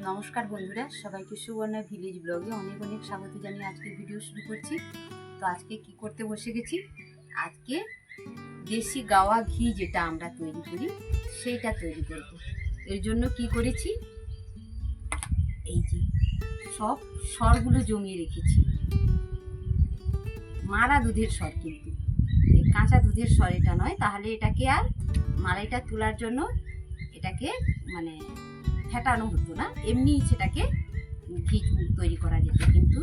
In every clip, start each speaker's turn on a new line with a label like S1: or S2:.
S1: নমস্কার বন্ধুরা, সবাইকে সুবর্ণা ভিলেজ ব্লগে অনেক অনেক স্বাগত জানিয়ে আজকে ভিডিও শুরু করছি। তো আজকে কি করতে বসে গেছি, আজকে দেশি গাওয়া ঘি যেটা আমরা তৈরি করি সেইটা তৈরি করব। এর জন্য কি করেছি, এই যে সব সরগুলো জমিয়ে রেখেছি। মারা দুধের সর, কিন্তু এই কাঁচা দুধের সর এটা নয়, তাহলে এটাকে আর মালাইটা তোলার জন্য এটাকে মানে ফেটানো হতো না, এমনি সেটাকে ঘি তৈরি করা যেত। কিন্তু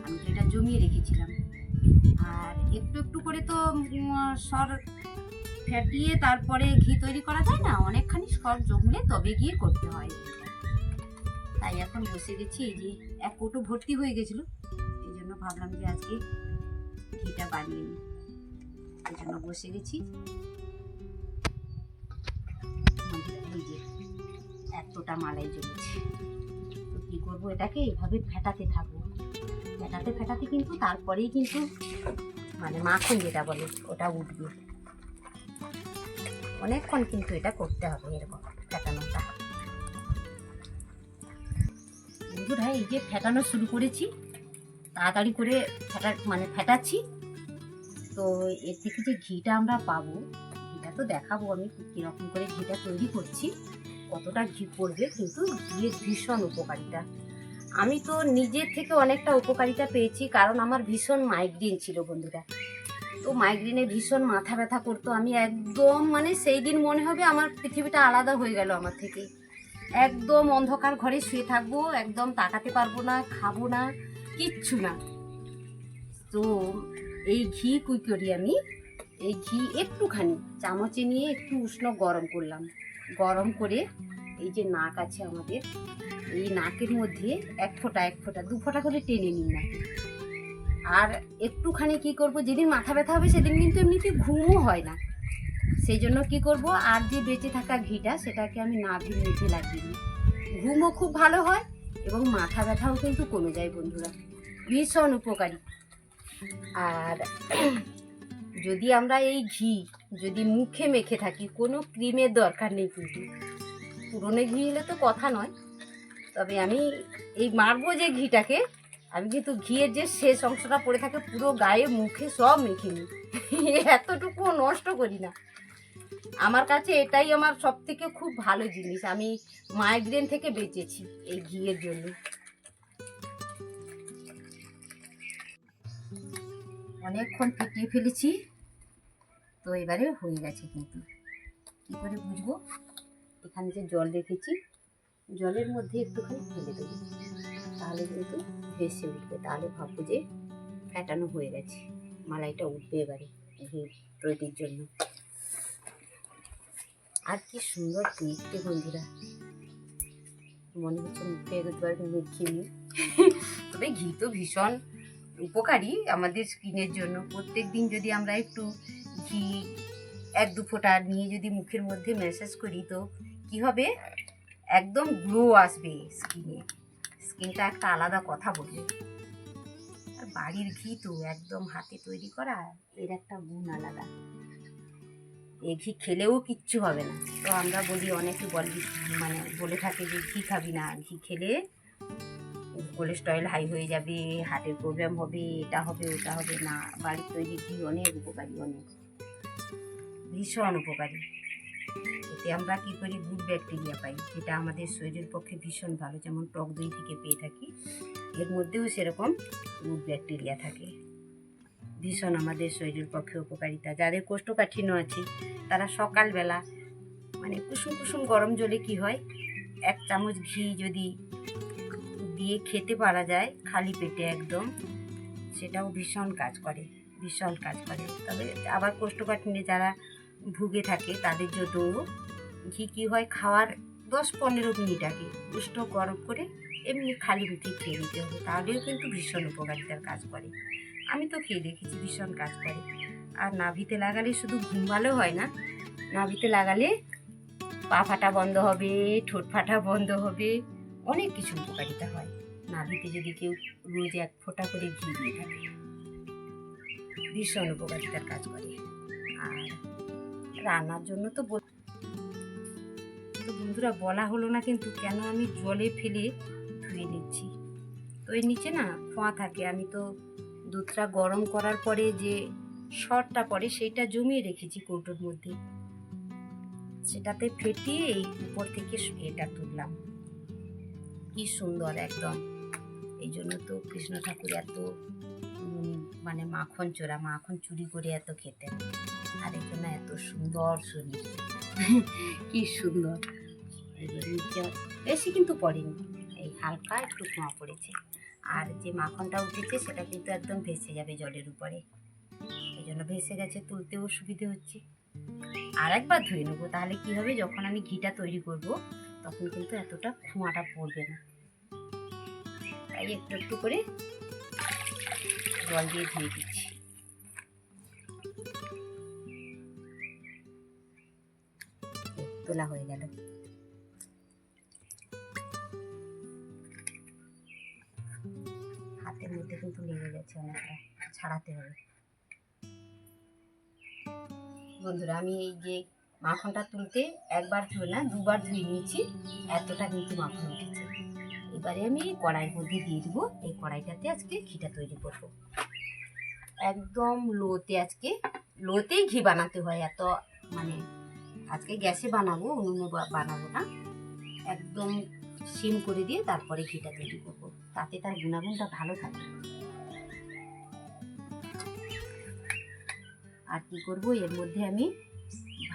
S1: আমি তো এটা জমিয়ে রেখেছিলাম, আর একটু একটু করে তো সর ফেটিয়ে তারপরে ঘি তৈরি করা যায় না, অনেকখানি সর জমলে তবে গিয়ে করতে হয়। তাই এখন বসে গেছি, এই যে এক কৌটো ভর্তি হয়ে গেছিল, এই জন্য ভাবলাম যে আজকে ঘিটা বানিয়ে নিই, এই জন্য বসে গেছি। এই যে এতটা মালাই জমেছে, তো কি করবো, এটাকে এইভাবে ফেটাতে থাকবো। ফেটাতে ফেটাতে কিন্তু তারপরেই কিন্তু মানে মাখন যেটা বলে ওটা উঠবে। অনেকক্ষণ কিন্তু এটা করতে হবে, এরকম ফেটানোটা। বন্ধুরা, এই যে ফেটানো শুরু করেছি, তাড়াতাড়ি করে ফেটাচ্ছি। তো এর থেকে যে ঘিটা আমরা পাবো, ঘিটা তো দেখাবো আমি কিরকম করে ঘিটা তৈরি করছি, কতটা ঘি পড়বে। কিন্তু ঘিয়ের ভীষণ উপকারিতা, আমি তো নিজের থেকে অনেকটা উপকারিতা পেয়েছি, কারণ আমার ভীষণ মাইগ্রেন ছিল বন্ধুরা। তো মাইগ্রেনে ভীষণ মাথা ব্যথা করতো, আমি একদম সেই দিন মনে হবে আমার পৃথিবীটা আলাদা হয়ে গেল আমার থেকে। একদম অন্ধকার ঘরে শুয়ে থাকবো, একদম তাকাতে পারবো না, খাবো না, কিচ্ছু না। তো এই ঘি কি করি আমি, এই ঘি একটুখানি চামচে নিয়ে একটু উষ্ণ গরম করলাম। গরম করে এই যে নাক আছে আমাদের, এই নাকের মধ্যে এক ফোঁটা 2 ফোঁটা করে টেনে নিই না। আর একটুখানি কি করব, যেদিন মাথা ব্যথা হবে সেদিন কিন্তু এমনিতে ঘুমও হয় না, সেই জন্য কি করব, আর যে বেঁচে থাকা ঘিটা সেটাকে আমি নাভির মধ্যে লাগিয়ে দিই। ঘুমও খুব ভালো হয় এবং মাথা ব্যথাও কিন্তু কমে যায় বন্ধুরা, ভীষণ উপকারী। আর যদি আমরা এই ঘি যদি মুখে মেখে থাকি, কোনো ক্রিমের দরকার নেই কিন্তু। পুরনো ঘি হলে তো কথা নয়, তবে আমি এই মারবো যে ঘিটাকে, আমি কিন্তু ঘিয়ের যে শেষ অংশটা পড়ে থাকে পুরো গায়ে মুখে সব মেখে নিই, এতটুকু নষ্ট করি না। আমার কাছে এটাই আমার সব থেকে খুব ভালো জিনিস, আমি মাইগ্রেন থেকে বেঁচেছি এই ঘিয়ের জন্য। অনেকক্ষণ ফেটিয়ে ফেলেছি, তো এবারে হয়ে গেছে। কিন্তু কী করে বুঝবো, এখানে যে জল রেখেছি জলের মধ্যে একটুখানি ফেলে দেবো, তাহলে কিন্তু ভেসে উঠবে, তাহলে ভাববো যে ফেটানো হয়ে গেছে, মালাইটা উঠবে এবারে ঘি তৈরির জন্য। আর কি সুন্দর দেখতে বন্ধুরা, মনে হচ্ছে মুখে একবার মেখে নিই। তবে ঘি তো ভীষণ উপকারী আমাদের স্কিনের জন্য। প্রত্যেক দিন যদি আমরা একটু ঘি 1-2 ফোঁটা নিয়ে যদি মুখের মধ্যে ম্যাসাজ করি, তো কি হবে, একদম গ্লো আসবে স্কিনে, স্কিনটা একটা আলাদা কথা বলবে। আর বাড়ির ঘি তো একদম হাতে তৈরি করা, এর একটা গুণ আলাদা। এই ঘি খেলেও কিচ্ছু হবে না। তো আমরা বলি, অনেকে বলে থাকে যে ঘি খাবি না, ঘি খেলে কোলেস্টেরল হাই হয়ে যাবে, হার্টের প্রবলেম হবে, এটা হবে ওটা হবে। না, বাড়ির তৈরি ঘি অনেক উপকারী, অনেক ভীষণ উপকারী। এতে আমরা কি করি, গুড ব্যাকটেরিয়া পাই, যেটা আমাদের শরীরের পক্ষে ভীষণ ভালো। যেমন টক দই থেকে পেয়ে থাকি, এর মধ্যেও সেরকম গুড ব্যাকটেরিয়া থাকে, ভীষণ আমাদের শরীরের পক্ষে উপকারিতা। যাদের কোষ্ঠকাঠিন্য আছে তারা সকালবেলা কুসুম কুসুম গরম জলে কি হয়, 1 চামচ ঘি যদি দিয়ে খেতে পারা যায় খালি পেটে একদম, সেটাও ভীষণ কাজ করে, ভীষণ কাজ করে। তবে আবার কোষ্ঠকাঠিন্যে যারা ভুগে থাকে তাদের জন্য ঘি কী হয়, খাওয়ার 10-15 মিনিট আগে উষ্ণ গরম করে এমনি খালি মুখে খেয়ে নিতে হবে, তাহলেও কিন্তু ভীষণ উপকারিতার কাজ করে। আমি তো খেয়ে দেখেছি, ভীষণ কাজ করে। আর নাভিতে লাগালে শুধু ঘুম ভালো হয় না, নাভিতে লাগালে পা ফাটা বন্ধ হবে, ঠোঁট ফাটা বন্ধ হবে, অনেক কিছু উপকারিতা হয় নাভিতে যদি কেউ রোজ 1 ফোঁটা করে ঘি দিয়ে থাকে, ভীষণ উপকারিতার কাজ করে। আর রান্নার জন্য তো আসলে বন্ধুরা বলা হলো না কিন্তু কেন আমি জলে ফেলে ধুয়ে নিচ্ছি। তো এর নিচে না খোঁয়া থাকে, আমি তো দুধটা গরম করার পরে যে সরটা পড়ে সেইটা জমিয়ে রেখেছি কৌটোর মধ্যে, সেটাতে ফেটিয়ে এই উপর থেকে এটা তুললাম। কি সুন্দর একদম। এই জন্য তো কৃষ্ণ ঠাকুর এত মানে মাখন চোরা, মাখন চুরি করে এত খেতেন, আর এই জন্য এত সুন্দর শরীর। কি সুন্দর। বেশি কিন্তু পড়েনি, এই হালকা একটু ধোঁয়া পড়েছে। আর যে মাখনটা উঠেছে সেটা কিন্তু একদম ভেসে যাবে জলের উপরে, এই জন্য ভেসে গেছে, তুলতেও সুবিধে হচ্ছে। আর একবার ধুয়ে নেবো, তাহলে কি হবে, যখন আমি ঘিটা তৈরি করব তখন কিন্তু এতটা খোঁয়াটা পড়বে না। তাই একটু একটু করে জল দিয়ে ধুয়ে দিচ্ছি। তোলা হয়ে গেল। হাতের মধ্যে কিন্তু লেগে গেছে অনেকটা, ছাড়াতে হবে। বন্ধুরা আমি এই যে মাখনটা তুলতে একবার ধুয়ে না দুবার ধুয়ে নিয়েছি, এতটা কিন্তু মাখন উঠেছে। এবারে আমি এই কড়াইয়ের মধ্যে দিয়ে দিব। এই কড়াইটাতে আজকে ঘিটা তৈরি করব, একদম লোতে। আজকে লোতেই ঘি বানাতে হয়, এত মানে আজকে গ্যাসে বানাবো, উনুনে বানাবো না, একদম সিম করে দিয়ে তারপরে ঘিটা তৈরি করবো, তাতে তার গুণাগুণটা ভালো থাকে। আর কি করব, এর মধ্যে আমি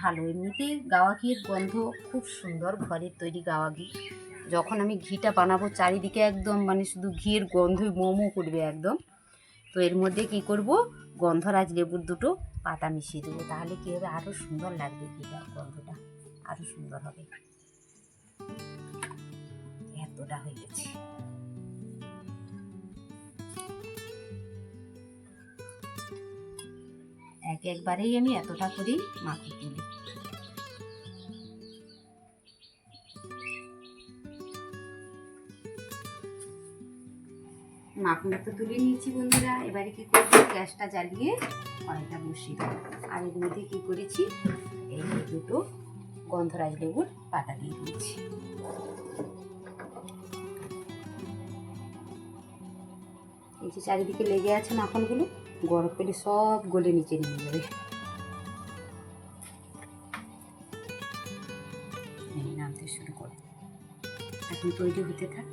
S1: ভালো এমনিতেই গাওয়া ঘির গন্ধ খুব সুন্দর, ঘরের তৈরি গাওয়া ঘি। যখন আমি ঘিটা বানাবো চারিদিকে একদম মানে শুধু ঘিয়ের গন্ধই মোমো করবে একদম। তো এর মধ্যে কি করব, গন্ধরাজ লেবুর দুটো পাতা মিশিয়ে দেবো, তাহলে কি হবে, আরও সুন্দর লাগবে, ঘিটার গন্ধটা আরও সুন্দর হবে। এতটা হয়ে গেছে। একবারেই আমি এতটা করেই মাখি তুলি। মাখনটা তো তুলে নিয়েছি বন্ধুরা, এবারে কি করবো, গ্যাসটা জ্বালিয়ে কড়াইটা বসিয়ে দেবো। আর এর মধ্যে কি করেছি, এই দুটো গন্ধরাজ লেবুর পাতা দিয়ে দিয়েছি। এই যে চারিদিকে লেগে আছে মাখনগুলো, গরম পেলে সব গলে নিচে নেমে যাবে। নামতে শুরু করে, এখন তৈরি হতে থাক।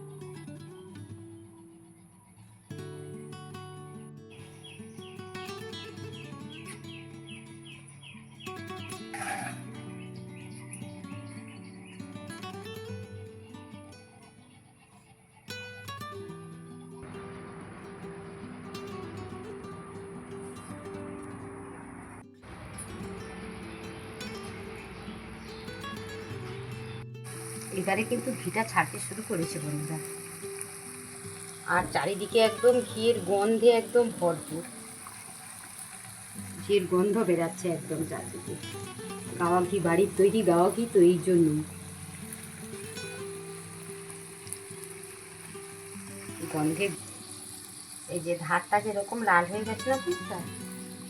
S1: এবারে কিন্তু ঘিটা ছাড়তে শুরু করেছে বন্ধুরা, আর চারিদিকে একদম ঘিয়ের গন্ধে একদম ভরপুর, ঘিয়ের গন্ধ বেরাচ্ছে একদম চারিদিকে। গাওয়া ঘি, বাড়ির তৈরি গাওয়া ঘি, তো এই জন্য গন্ধে। এই যে ধারটা যেরকম লাল হয়ে গেছে না পিঠটা,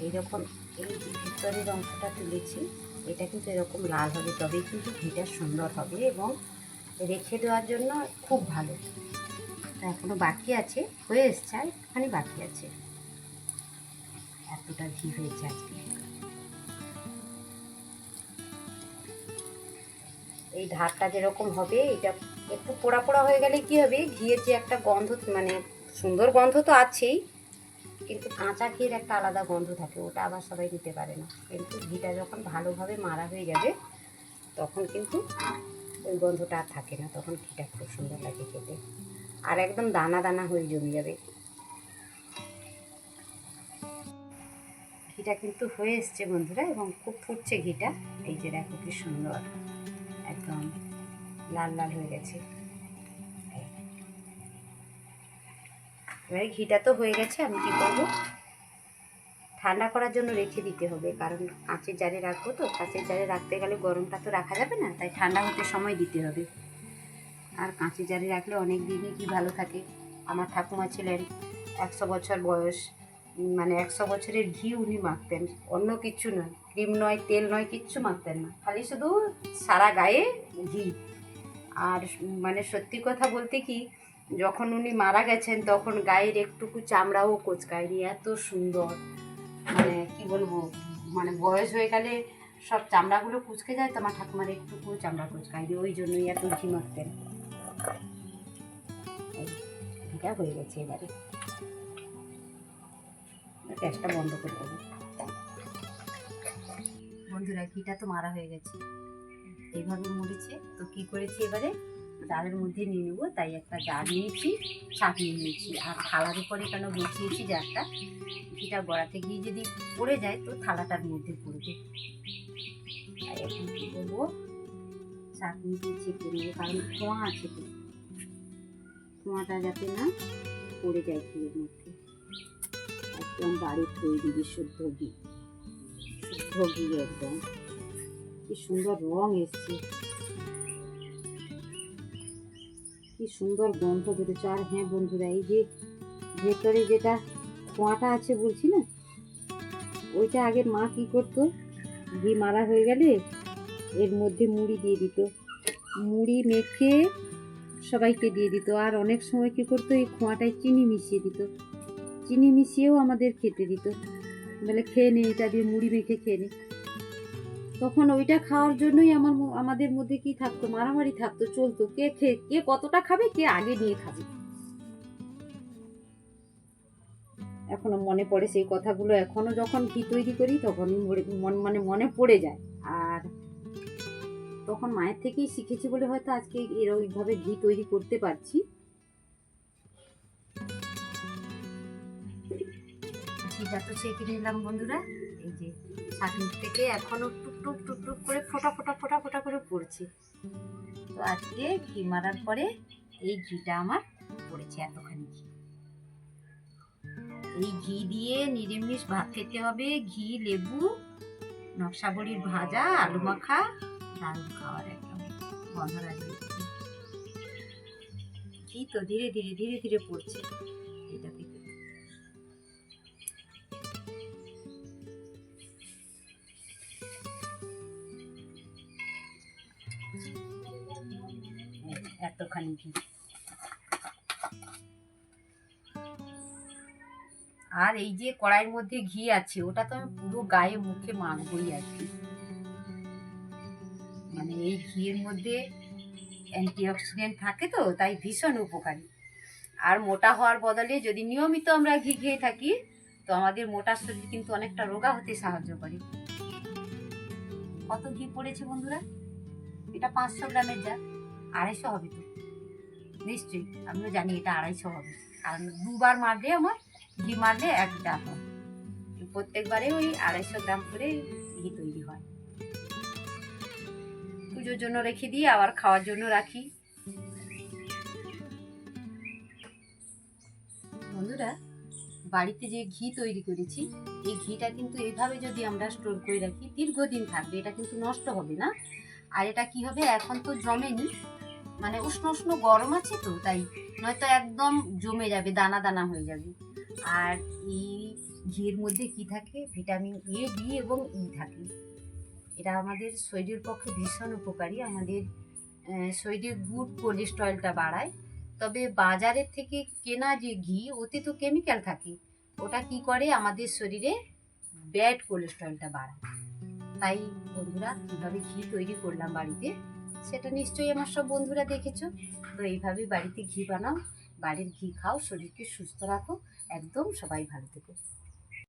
S1: এইরকম এই যে ভিতরের অংশটা তুলেছি, এটা কিন্তু এরকম লাল হবে, তবেই কিন্তু ঘিটা সুন্দর হবে এবং রেখে দেওয়ার জন্য খুব ভালো। তা এখনো বাকি আছে, হয়ে এসছে, আর একটুখানি বাকি আছে। এতটা ঘি হয়েছে আজকে। এই ধারটা যেরকম হবে, এটা একটু পোড়া পোড়া হয়ে গেলে কি হবে, ঘিয়ের যে একটা গন্ধ, মানে সুন্দর গন্ধ তো আছেই, কিন্তু কাঁচা ঘিয়ের একটা আলাদা গন্ধ থাকে, ওটা আবার সবাই নিতে পারে না। কিন্তু ঘিটা যখন ভালোভাবে মারা হয়ে যাবে তখন কিন্তু ওই গন্ধটা আর থাকে না, তখন ঘিটা খুব সুন্দর লাগে খেতে, আর একদম দানা দানা হয়ে জমে যাবে। ঘিটা কিন্তু হয়ে এসছে বন্ধুরা, এবং খুব ফুটছে ঘিটা। এই যে দেখো কি সুন্দর, একদম লাল লাল হয়ে গেছে। এবারে ঘিটা তো হয়ে গেছে, আমি কী করবো, ঠান্ডা করার জন্য রেখে দিতে হবে, কারণ কাঁচের জারে রাখবো, তো কাঁচের জারে রাখতে গেলে গরমটা তো রাখা যাবে না, তাই ঠান্ডা হতে সময় দিতে হবে। আর কাঁচের জারে রাখলে অনেক দিনই ঘি ভালো থাকে। আমার ঠাকুমা ছিলেন 100 বছর বয়স, মানে 100 বছরের ঘি উনি মাখতেন, অন্য কিছু নয়, ক্রিম নয়, তেল নয়, কিচ্ছু মাখতেন না, খালি শুধু সারা গায়ে ঘি। আর মানে সত্যি কথা বলতে কি, যখন উনি মারা গেছেন তখন গায়ের একটুকু চামড়াও কোঁচকায়নি, এত সুন্দর। মানে কি বলবো, মানে বয়স হয়ে গেলে সব চামড়াগুলো কুঁচকে যায়, তো আমার ঠাকুমার একটুকু চামড়া কুঁচকায়নি, ওই জন্যই এত ঘি মাখতেন। ঘিটা হয়ে গেছে, এবারে গ্যাসটা বন্ধ করে দেবো। বন্ধুরা, ঘিটা তো মারা হয়ে গেছে, এইভাবে মরেছে। তো কি করেছি, এবারে জারের মধ্যে নিয়ে নেবো, তাই একটা জার নিয়েছি, ছাঁকিয়ে নিয়েছি, আর থালার উপরে কেন বসিয়েছি জারটা, ঘিটা গড়াতে গিয়ে যদি পড়ে যায় তো থালাটার মধ্যে পড়বে। তাই এখন কী করবো, চাটনি দিয়ে ছেঁকে নেবো, কারণ ধোঁয়া আছে, তো ধোঁয়াটা যাতে না পড়ে যায় ঘিয়ের মধ্যে। একদম বাড়ির তৈরি বিশুদ্ধ ঘি, শুদ্ধ ঘি একদম। কি সুন্দর রং এসছে, কি সুন্দর গন্ধ বেরোচ্ছে। আর হ্যাঁ বন্ধুরা, এই যে ভেতরে যেটা খোঁয়াটা আছে বলছি না, ওইটা আগে মা কি করতো, ঘি মারা হয়ে গেলে এর মধ্যে মুড়ি দিয়ে দিত, মুড়ি মেখে সবাইকে দিয়ে দিত। আর অনেক সময় কি করতো, এই খোঁয়াটায় চিনি মিশিয়ে দিত, চিনি মিশিয়েও আমাদের খেতে দিত, বলে খেয়ে নে, এটা দিয়ে মুড়ি মেখে খেয়ে নে। তখন ওইটা খাওয়ার জন্যই আমাদের মধ্যে কি থাকতো, মারামারি থাকতো, চলতো, কে কতটা খাবে, কে আগে নিয়ে খাবে। এখনো মনে পড়ে সেই কথাগুলো, এখনো যখন ঘি তৈরি করি তখনই মনে পড়ে যায়। আর তখন মায়ের থেকেই শিখেছি বলে হয়তো আজকে এরকমভাবে ঘি তৈরি করতে পারছি। ঘিটা তো ছেঁকে নিলাম বন্ধুরা, এই যে ছাঁকনি থেকে এখনো টুকটুক টুকটুক করে ফোটা ফোটা ফোটা ফোটা করে পড়ছে। তো আজকে ঘি মারার পরে এই ঘিটা আমার পড়েছে এতখানি ঘি। এই ঘি দিয়ে নিরামিষ ভাত খেতে হবে, ঘি, লেবু, নকশাবড়ির ভাজা, আলু মাখা, দারুণ খাওয়ার একদম গন্ধ লাগে। ঘি তো ধীরে ধীরে ধীরে ধীরে পড়ছে এটা থেকে। এতখানি ঘি। আর এই যে কড়াইয়ের মধ্যে ঘি আছে, ওটা তো আমি পুরো গায়ে মুখে মাখবই আর কি। মানে এই ঘিয়ের মধ্যে অ্যান্টিঅক্সিডেন্ট থাকে, তো তাই ভীষণ উপকারী। আর মোটা হওয়ার বদলে যদি নিয়মিত আমরা ঘি খেয়ে থাকি, তো আমাদের মোটা শরীর কিন্তু অনেকটা রোগা হতে সাহায্য করে। কত ঘি পড়েছে বন্ধুরা, এটা 500 গ্রামের যা, 250 হবে তো নিশ্চয়ই, আমিও জানি এটা 250 হবে, কারণ দুবার মারলে আমার ঘি মারলে 1 গ্রাম হয়, প্রত্যেকবারে ওই 250 গ্রাম করে ঘি তৈরি হয়। পুজোর জন্য রেখে দিই, আবার খাওয়ার জন্য রাখি। বন্ধুরা, বাড়িতে যে ঘি তৈরি করেছি, এই ঘিটা কিন্তু এইভাবে যদি আমরা স্টোর করে রাখি দীর্ঘদিন থাকবে, এটা কিন্তু নষ্ট হবে না। আর এটা কি হবে, এখন তো জমেনি, মানে উষ্ণ উষ্ণ গরম আছে তো, তাই নয়তো একদম জমে যাবে, দানা দানা হয়ে যাবে। আর এই ঘিয়ের মধ্যে কি থাকে, ভিটামিন এ, ডি এবং ই থাকে। এটা আমাদের শরীরের পক্ষে ভীষণ উপকারী, আমাদের শরীরে গুড কোলেস্টেরলটা বাড়ায়। তবে বাজারের থেকে কেনা যে ঘি, ওতে তো কেমিক্যাল থাকে, ওটা কি করে আমাদের শরীরে ব্যাড কোলেস্টেরলটা বাড়ায়। তাই বন্ধুরা, কীভাবে ঘি তৈরি করলাম বাড়িতে, সেটা নিশ্চয়ই আমার সব বন্ধুরা দেখেছো। তো এইভাবে বাড়িতে ঘি বানাও, বাড়ির ঘি খাও, শরীরকে সুস্থ রাখো, একদম সবাই ভালো থেকো।